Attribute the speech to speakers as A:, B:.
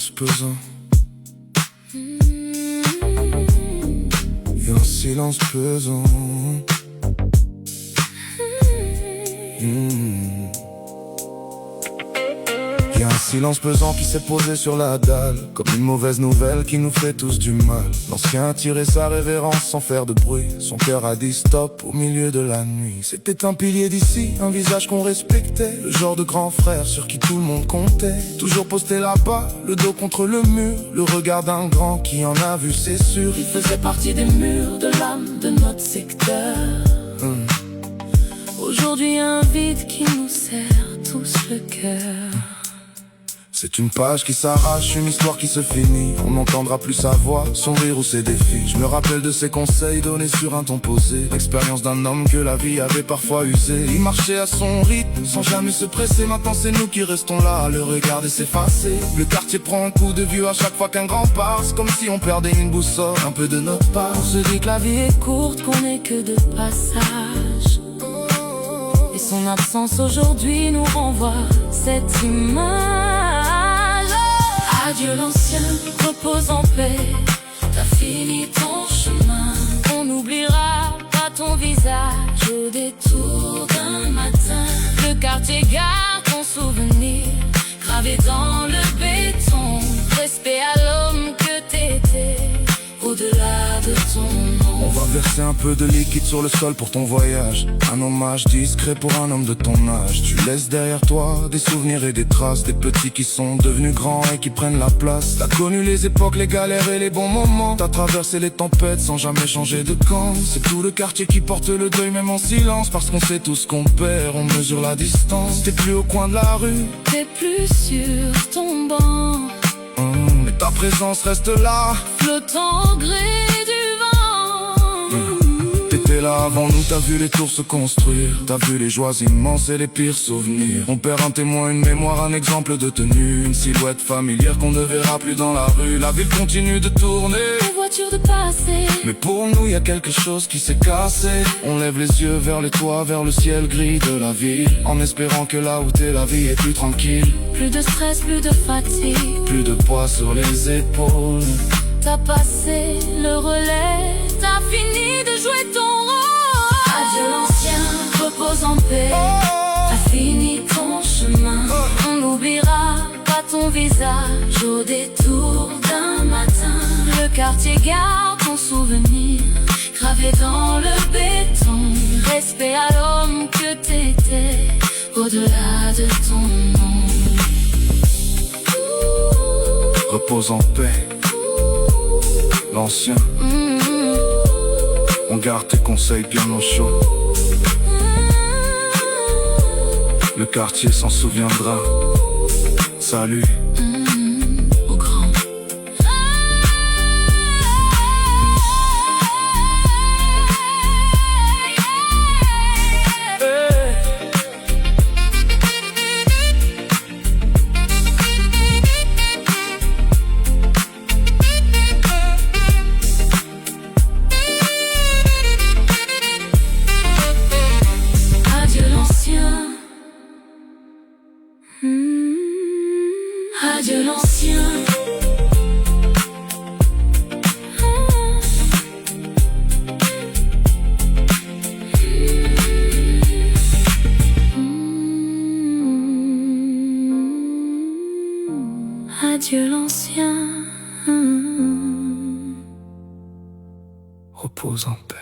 A: silence pesant. Y a un silence pesant. Y a un silence pesant qui s'est posé sur la dalle, comme une mauvaise nouvelle qui nous fait tous du mal. L'ancien a tiré sa révérence sans faire de bruit. Son cœur a dit stop au milieu de la nuit. C'était un pilier d'ici, un visage qu'on respectait, le genre de grand frère sur qui tout le monde comptait. Toujours posté là-bas, le dos contre le mur, le regard d'un grand qui en a vu, c'est sûr.
B: Il faisait partie des murs de l'âme de notre secteur. Aujourd'hui un vide qui nous serre tous le cœur.
A: C'est une page qui s'arrache, une histoire qui se finit. On n'entendra plus sa voix, son rire ou ses défis. Je me rappelle de ses conseils donnés sur un ton posé, l'expérience d'un homme que la vie avait parfois usé. Il marchait à son rythme, sans jamais se presser. Maintenant c'est nous qui restons là, à le regarder s'effacer. Le quartier prend un coup de vieux à chaque fois qu'un grand passe, comme si on perdait une boussole, un peu de notre part.
B: On se dit que la vie est courte, qu'on n'est que de passage. Et son absence aujourd'hui nous renvoie cette image. Adieu l'ancien, repose en paix. T'as fini ton chemin. On n'oubliera pas ton visage au détour d'un matin. Le quartier garde ton souvenir gravé dans le béton. Respect à l'homme que t'étais, au-delà de ton nom.
A: On va verser un peu de liquide sur le sol pour ton voyage. Un hommage discret pour un homme de ton âge. Tu laisses derrière toi des souvenirs et des traces, des petits qui sont devenus grands et qui prennent la place. T'as connu les époques, les galères et les bons moments. T'as traversé les tempêtes sans jamais changer de camp. C'est tout le quartier qui porte le deuil même en silence, parce qu'on sait tout ce qu'on perd, on mesure la distance. T'es plus au coin de la rue,
B: T'es plus sur ton banc,
A: mais ta présence reste là.
B: flottant au gré du vent.
A: T'étais là avant nous, t'as vu les tours se construire. T'as vu les joies immenses et les pires souvenirs. On perd un témoin, une mémoire, un exemple de tenue. Une silhouette familière qu'on ne verra plus dans la rue. La ville continue de tourner,
B: Les voitures de passé,
A: mais pour nous y a quelque chose qui s'est cassé. On lève les yeux vers les toits, vers le ciel gris de la ville, en espérant que là où t'es la vie est plus tranquille.
B: plus de stress, plus de fatigue.
A: Plus de poids sur les épaules.
B: T'as passé le relais, t'as fini de jouer ton rôle. Adieu l'ancien, repose en paix. T'as fini ton chemin. On n'oubliera pas ton visage au détour d'un matin. Le quartier garde ton souvenir gravé dans le béton. Respect à l'homme que t'étais, au-delà de ton nom.
A: Repose en paix, l'ancien. On garde tes conseils bien au chaud. Le quartier s'en souviendra. Salut.
B: Au grand. Adieu l'ancien. Adieu l'ancien. Adieu l'ancien.
A: Repose en paix.